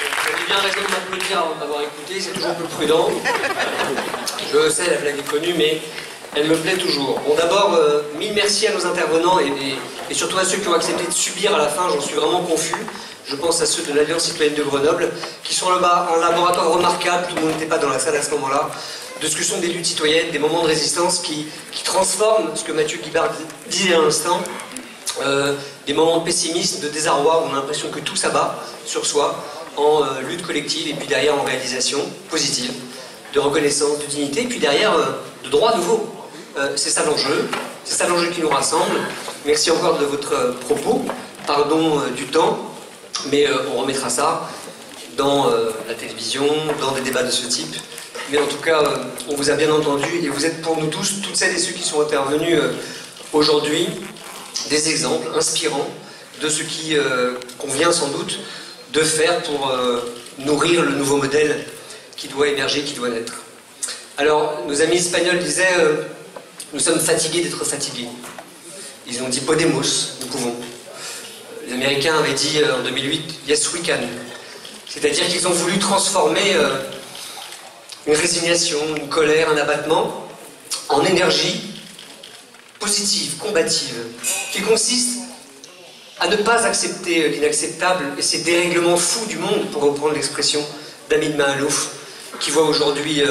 Vous avez bien raison de m'applaudir avant d'avoir écouté, c'est toujours plus prudent. Je sais, la blague est connue, mais elle me plaît toujours. Bon, d'abord, mille merci à nos intervenants et surtout à ceux qui ont accepté de subir à la fin, j'en suis vraiment confus. Je pense à ceux de l'Alliance citoyenne de Grenoble, qui sont là-bas, un laboratoire remarquable, tout le monde n'était pas dans la salle à ce moment-là, de ce que sont des luttes citoyennes, des moments de résistance qui transforment ce que Mathieu Guibard disait à l'instant, des moments de pessimisme, de désarroi, où on a l'impression que tout s'abat sur soi, en lutte collective, et puis derrière en réalisation positive, de reconnaissance, de dignité, et puis derrière de droits nouveaux. C'est ça l'enjeu qui nous rassemble. Merci encore de votre propos, pardon du temps, mais on remettra ça dans la télévision, dans des débats de ce type. Mais en tout cas, on vous a bien entendu, et vous êtes pour nous tous, toutes celles et ceux qui sont intervenus aujourd'hui, des exemples inspirants de ce qui convient sans doute de faire pour nourrir le nouveau modèle qui doit émerger, qui doit naître. Alors, nos amis espagnols disaient nous sommes fatigués d'être fatigués. Ils ont dit Podemos, nous pouvons. Les Américains avaient dit en 2008 Yes we can. C'est-à-dire qu'ils ont voulu transformer une résignation, une colère, un abattement en énergie positive, combative, qui consiste à ne pas accepter l'inacceptable et ces dérèglements fous du monde, pour reprendre l'expression d'Amin Maalouf, qui voit aujourd'hui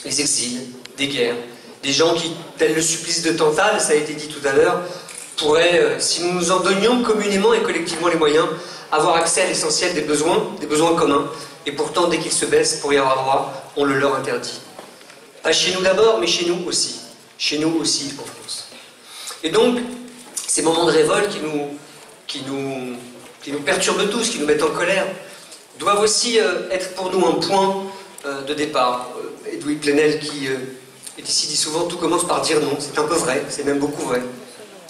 les exils, des guerres, des gens qui, tel le supplice de Tantale, ça a été dit tout à l'heure, pourraient, si nous nous en donnions communément et collectivement les moyens, avoir accès à l'essentiel des besoins communs, et pourtant, dès qu'ils se baissent pour y avoir droit, on le leur interdit. Pas chez nous d'abord, mais chez nous aussi en France. Et donc, ces moments de révolte qui nous perturbent tous, qui nous mettent en colère, doivent aussi être pour nous un point de départ. Edoui Plenel, qui est ici, dit souvent tout commence par dire non. C'est un peu vrai, c'est même beaucoup vrai.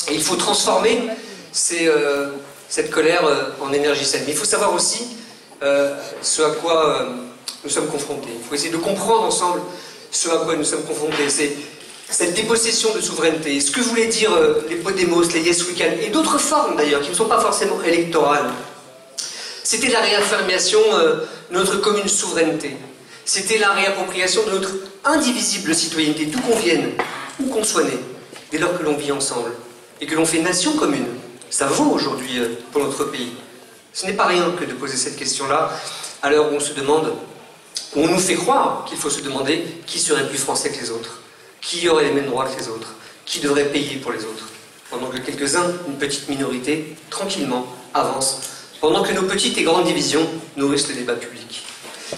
Et il faut transformer cette colère en énergie saine. Mais il faut savoir aussi ce à quoi nous sommes confrontés. Il faut essayer de comprendre ensemble ce à quoi nous sommes confrontés. C'est cette dépossession de souveraineté. Et ce que voulaient dire les Podemos, les Yes We Can, et d'autres formes d'ailleurs, qui ne sont pas forcément électorales, c'était la réaffirmation de notre commune souveraineté. C'était la réappropriation de notre indivisible citoyenneté, d'où qu'on vienne, où qu'on soit né, dès lors que l'on vit ensemble, et que l'on fait nation commune. Ça vaut aujourd'hui pour notre pays. Ce n'est pas rien que de poser cette question-là, à l'heure où on se demande, où on nous fait croire qu'il faut se demander qui serait plus français que les autres, qui aurait les mêmes droits que les autres, qui devrait payer pour les autres, pendant que quelques-uns, une petite minorité, tranquillement, avancent, pendant que nos petites et grandes divisions nourrissent le débat public.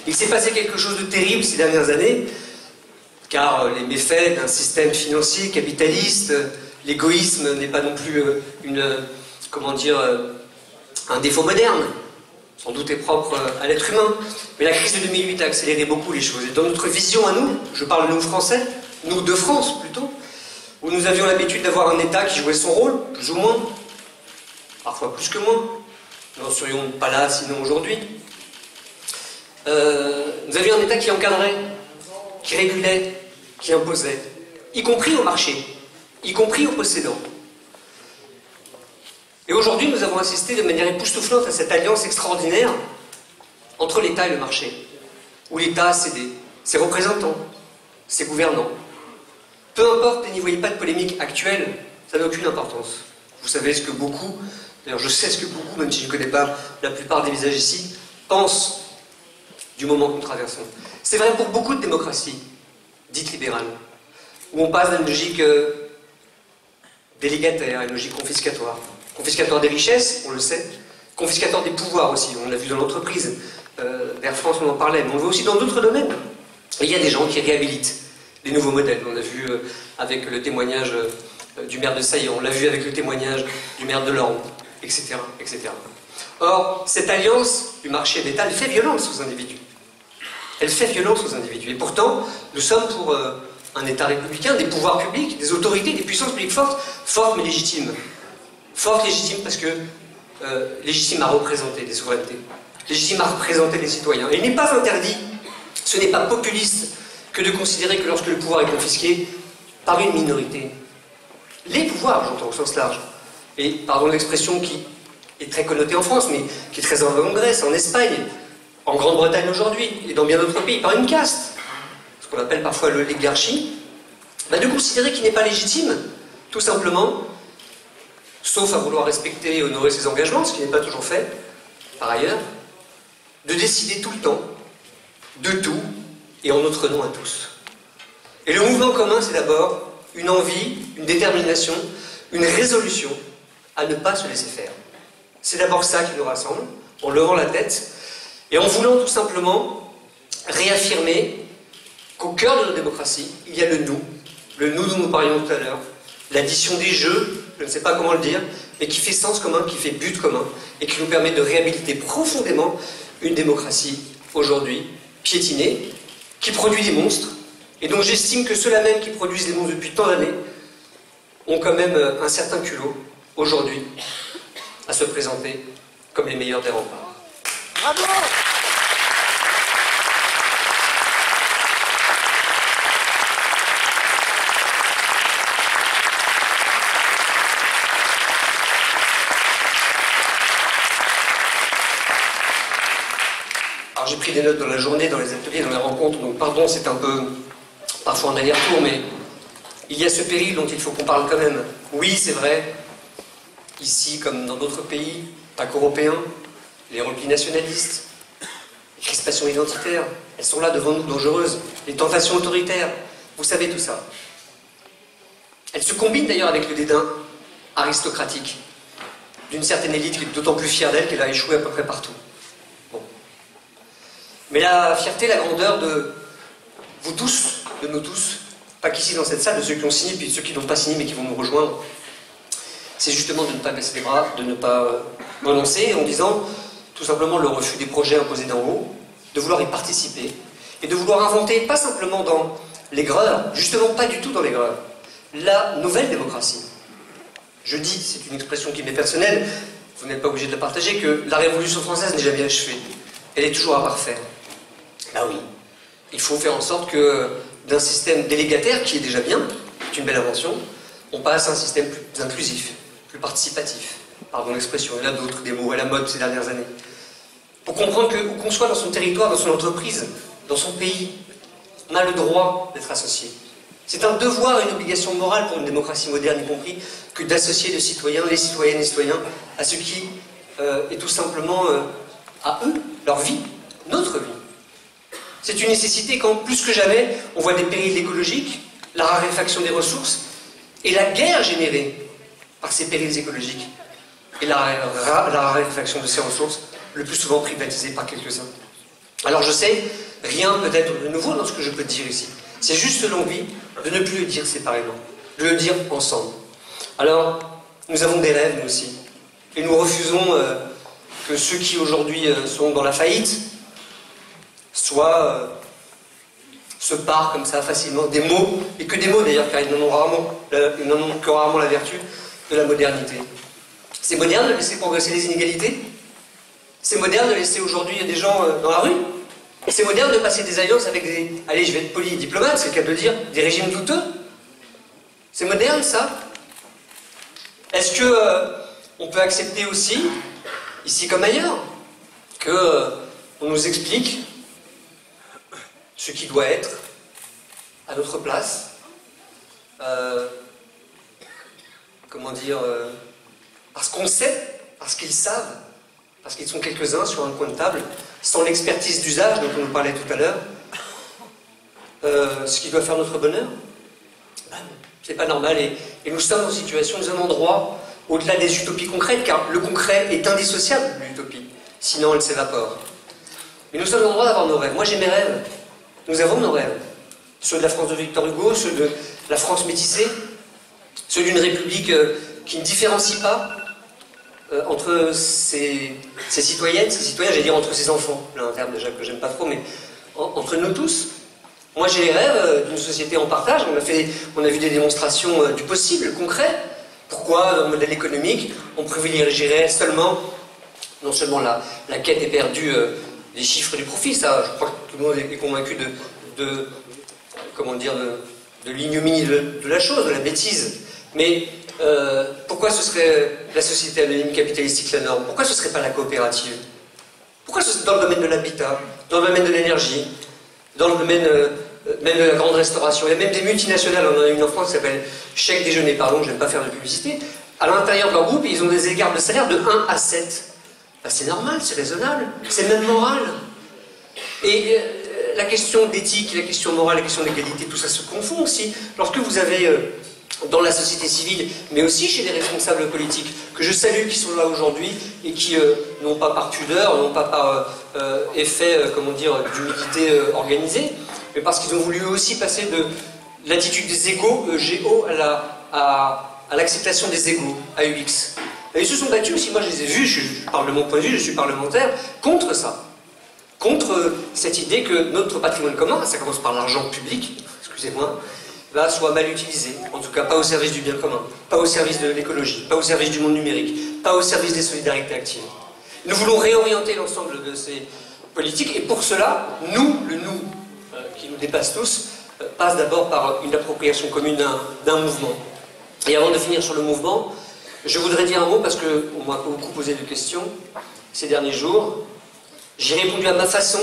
Il s'est passé quelque chose de terrible ces dernières années, car les méfaits d'un système financier capitaliste, l'égoïsme n'est pas non plus un défaut moderne, sans doute est propre à l'être humain, mais la crise de 2008 a accéléré beaucoup les choses. Et dans notre vision à nous, je parle de nous Français, nous de France plutôt, où nous avions l'habitude d'avoir un État qui jouait son rôle, plus ou moins, parfois plus que moins, nous n'en serions pas là sinon aujourd'hui. Nous avions un État qui encadrait, qui régulait, qui imposait, y compris au marché, y compris aux possédants. Et aujourd'hui, nous avons assisté de manière époustouflante à cette alliance extraordinaire entre l'État et le marché, où l'État a cédé ses représentants, ses gouvernants. Peu importe, et n'y voyez pas de polémique actuelle, ça n'a aucune importance. Vous savez ce que beaucoup, d'ailleurs je sais ce que beaucoup, même si je ne connais pas la plupart des visages ici, pensent du moment que nous traversons. C'est vrai pour beaucoup de démocraties, dites libérales, où on passe d'une logique délégataire à une logique confiscatoire. Confiscatoire des richesses, on le sait, confiscatoire des pouvoirs aussi, on l'a vu dans l'entreprise. Air France, on en parlait, mais on le voit aussi dans d'autres domaines. Et il y a des gens qui réhabilitent les nouveaux modèles. On l'a vu avec le témoignage du maire de Saillant, on l'a vu avec le témoignage du maire de Laon, etc., etc. Or, cette alliance du marché et d'État, elle fait violence aux individus. Elle fait violence aux individus. Et pourtant, nous sommes pour un État républicain, des pouvoirs publics, des autorités, des puissances publiques fortes, fortes mais légitimes. Fortes, légitimes, parce que légitimes à représenter des souverainetés, légitimes à représenter les citoyens. Et il n'est pas interdit, ce n'est pas populiste, que de considérer que lorsque le pouvoir est confisqué par une minorité, les pouvoirs, j'entends au sens large, et pardon l'expression qui est très connoté en France, mais qui est très en Grèce, en Espagne, en Grande-Bretagne aujourd'hui, et dans bien d'autres pays, par une caste, ce qu'on appelle parfois l'oligarchie, de considérer qu'il n'est pas légitime, tout simplement, sauf à vouloir respecter et honorer ses engagements, ce qui n'est pas toujours fait, par ailleurs, de décider tout le temps, de tout, et en notre nom à tous. Et le mouvement commun, c'est d'abord une envie, une détermination, une résolution à ne pas se laisser faire. C'est d'abord ça qui nous rassemble, en levant la tête, et en voulant tout simplement réaffirmer qu'au cœur de notre démocratie, il y a le nous dont nous parlions tout à l'heure, l'addition des jeux, je ne sais pas comment le dire, mais qui fait sens commun, qui fait but commun, et qui nous permet de réhabiliter profondément une démocratie aujourd'hui piétinée, qui produit des monstres, et dont j'estime que ceux-là même qui produisent des monstres depuis tant d'années ont quand même un certain culot, aujourd'hui, à se présenter comme les meilleurs des remparts. Bravo! Alors j'ai pris des notes dans la journée, dans les ateliers, dans les rencontres, donc pardon, c'est un peu parfois en aller-retour, mais il y a ce péril dont il faut qu'on parle quand même. Oui, c'est vrai, ici comme dans d'autres pays, pas qu'européens, les replis nationalistes, les crispations identitaires, elles sont là devant nous, dangereuses, les tentations autoritaires, vous savez tout ça. Elles se combinent d'ailleurs avec le dédain aristocratique d'une certaine élite qui est d'autant plus fière d'elle qu'elle a échoué à peu près partout. Mais la fierté, la grandeur de vous tous, de nous tous, pas qu'ici dans cette salle, de ceux qui ont signé, puis de ceux qui n'ont pas signé mais qui vont nous rejoindre, c'est justement de ne pas baisser les bras, de ne pas renoncer en disant tout simplement le refus des projets imposés d'en haut, de vouloir y participer, et de vouloir inventer, pas simplement dans l'aigreur, justement pas du tout dans l'aigreur, la nouvelle démocratie. Je dis, c'est une expression qui m'est personnelle, vous n'êtes pas obligé de la partager, que la Révolution française n'est jamais achevée. Elle est toujours à parfaire. Ah oui, il faut faire en sorte que d'un système délégataire, qui est déjà bien, c'est une belle invention, on passe à un système plus inclusif, plus participatif. Pardon l'expression, il y en a d'autres, des mots à la mode ces dernières années. Pour comprendre que, où qu'on soit dans son territoire, dans son entreprise, dans son pays, on a le droit d'être associé. C'est un devoir et une obligation morale pour une démocratie moderne, y compris, que d'associer les citoyennes et citoyens à ce qui est tout simplement à eux, leur vie, notre vie. C'est une nécessité quand, plus que jamais, on voit des périls écologiques, la raréfaction des ressources, et la guerre générée par ces périls écologiques, et la raréfaction de ces ressources, le plus souvent privatisées par quelques-uns. Alors je sais, rien peut-être de nouveau dans ce que je peux dire ici. C'est juste l'envie de ne plus le dire séparément, de le dire ensemble. Alors, nous avons des rêves, nous aussi, et nous refusons que ceux qui aujourd'hui sont dans la faillite se parent comme ça facilement des mots, et que des mots d'ailleurs, car ils n'en ont que rarement la vertu de la modernité. C'est moderne de laisser progresser les inégalités? C'est moderne de laisser aujourd'hui des gens dans la rue? C'est moderne de passer des alliances avec des, allez je vais être poli, diplomates, c'est le cas de le dire, des régimes douteux? C'est moderne ça? Est-ce que on peut accepter aussi, ici comme ailleurs, qu'on nous explique ce qui doit être à notre place, comment dire, parce qu'on sait, parce qu'ils savent, parce qu'ils sont quelques-uns sur un coin de table, sans l'expertise d'usage dont on nous parlait tout à l'heure, ce qui doit faire notre bonheur? Ben, c'est pas normal, et nous sommes en situation, nous avons droit, au-delà des utopies concrètes, car le concret est indissociable de l'utopie, sinon elle s'évapore. Mais nous sommes en droit d'avoir nos rêves. Moi j'ai mes rêves, nous avons nos rêves. Ceux de la France de Victor Hugo, ceux de la France métissée, ceux d'une république qui ne différencie pas entre ses citoyennes, ses citoyens, j'allais dire entre ses enfants, là un terme déjà que j'aime pas trop, mais entre nous tous. Moi j'ai les rêves d'une société en partage, on a vu des démonstrations du possible, concret. Pourquoi, dans le modèle économique, on privilégierait seulement, non seulement la quête éperdue des chiffres du profit, ça, je crois que tout le monde est convaincu comment dire, de l'ignominie de la chose, de la bêtise, mais pourquoi ce serait la société anonyme capitalistique la norme? Pourquoi ce ne serait pas la coopérative? Pourquoi dans le domaine de l'habitat, dans le domaine de l'énergie, dans le domaine même de la grande restauration? Il y a même des multinationales, on en a une en France qui s'appelle Chèque Déjeuner, pardon, j'aime pas faire de publicité. À l'intérieur de leur groupe, ils ont des écarts de salaire de 1 à 7. Ben, c'est normal, c'est raisonnable, c'est même moral. Et la question d'éthique, la question morale, la question d'égalité, tout ça se confond aussi. Lorsque vous avez dans la société civile, mais aussi chez les responsables politiques, que je salue, qui sont là aujourd'hui, et qui, non pas par pudeur, non pas par effet, comment dire, d'humilité organisée, mais parce qu'ils ont voulu aussi passer de l'attitude des égaux, G-O, à l'acceptation des égaux, AUX. Et ils se sont battus aussi, moi je les ai vus, je parle de mon point de vue, je suis parlementaire, contre ça. Contre cette idée que notre patrimoine commun, ça commence par l'argent public, excusez-moi, là, soit mal utilisé, en tout cas pas au service du bien commun, pas au service de l'écologie, pas au service du monde numérique, pas au service des solidarités actives. Nous voulons réorienter l'ensemble de ces politiques, et pour cela, nous, le nous, qui nous dépasse tous, passe d'abord par une appropriation commune d'un mouvement. Et avant de finir sur le mouvement, je voudrais dire un mot, parce qu'on m'a beaucoup posé de questions ces derniers jours. J'ai répondu à ma façon.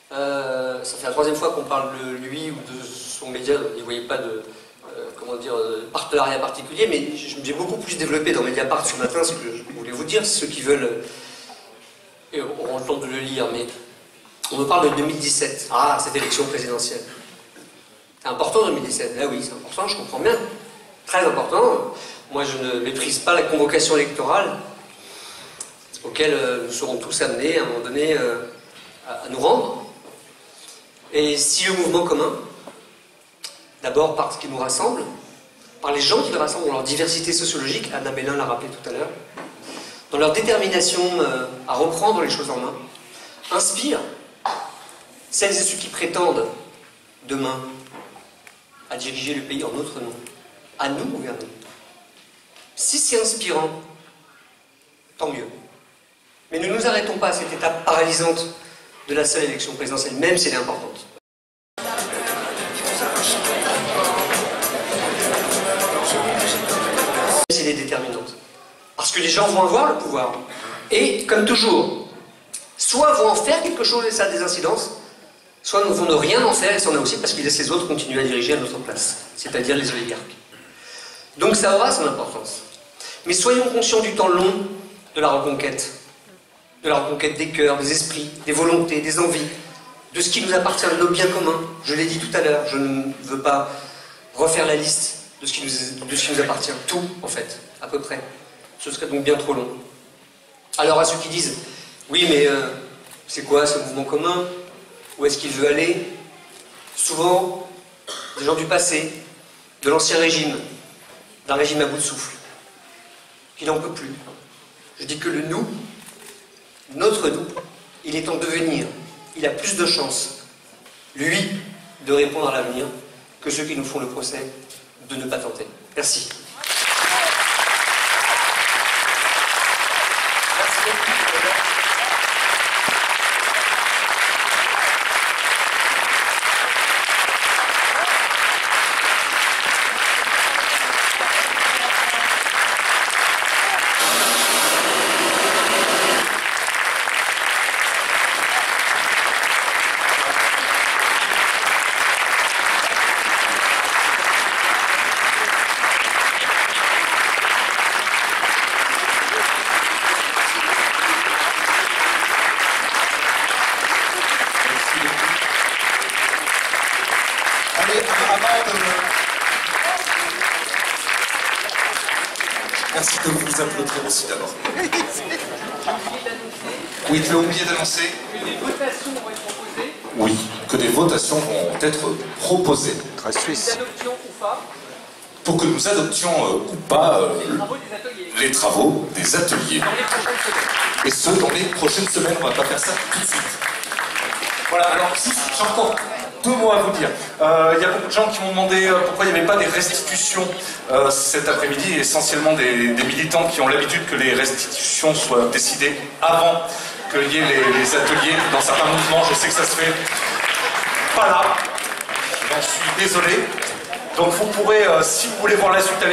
Ça fait la 3e fois qu'on parle de lui ou de son média, vous ne voyez pas de comment dire, partenariat particulier, mais j'ai beaucoup plus développé dans Mediapart ce matin, ce que je voulais vous dire, ceux qui veulent auront le temps de le lire, mais on me parle de 2017. Ah, cette élection présidentielle. C'est important 2017, ah oui, c'est important, je comprends bien. Très important. Moi, je ne méprise pas la convocation électorale auquel nous serons tous amenés à un moment donné à nous rendre. Et si le mouvement commun, d'abord par ce qui nous rassemble, par les gens qui le rassemblent dans leur diversité sociologique, Anna Bellin l'a rappelé tout à l'heure, dans leur détermination à reprendre les choses en main, inspire celles et ceux qui prétendent demain à diriger le pays en notre nom, à nous gouverner. Si c'est inspirant, tant mieux. Mais ne nous arrêtons pas à cette étape paralysante de la seule élection présidentielle, même si elle est importante. Elle est déterminante. Parce que les gens vont avoir le pouvoir. Et, comme toujours, soit vont en faire quelque chose et ça a des incidences, soit vont ne rien en faire et ça en a aussi parce qu'ils laissent les autres continuer à diriger à notre place, c'est-à-dire les oligarques. Donc ça aura son importance. Mais soyons conscients du temps long de la reconquête des cœurs, des esprits, des volontés, des envies, de ce qui nous appartient, de nos biens communs. Je l'ai dit tout à l'heure, je ne veux pas refaire la liste de ce qui nous appartient. Tout, en fait, à peu près. Ce serait donc bien trop long. Alors à ceux qui disent, oui mais c'est quoi ce mouvement commun? Où est-ce qu'il veut aller? Souvent, des gens du passé, de l'ancien régime, d'un régime à bout de souffle, qui n'en peut plus. Je dis que le nous, notre nous, il est en devenir. Il a plus de chances, lui, de répondre à l'avenir que ceux qui nous font le procès de ne pas tenter. Merci. Merci de vous applaudir aussi d'abord. Oui, tu as oublié d'annoncer. Que des votations vont être proposées. Oui, que des votations vont être proposées. Très suisse. Adoption ou pas. Pour que nous adoptions ou pas les travaux des ateliers. Dans les prochaines semaines. Et ce, dans les prochaines semaines, on ne va pas faire ça tout de suite. Voilà, alors juste, j'ai encore 2 mots à vous dire. Il y a beaucoup de gens qui m'ont demandé pourquoi il n'y avait pas des restitutions cet après-midi, essentiellement des militants qui ont l'habitude que les restitutions soient décidées avant qu'il y ait les ateliers. Dans certains mouvements, je sais que ça se fait pas là. J'en suis désolé. Donc vous pourrez, si vous voulez voir la suite,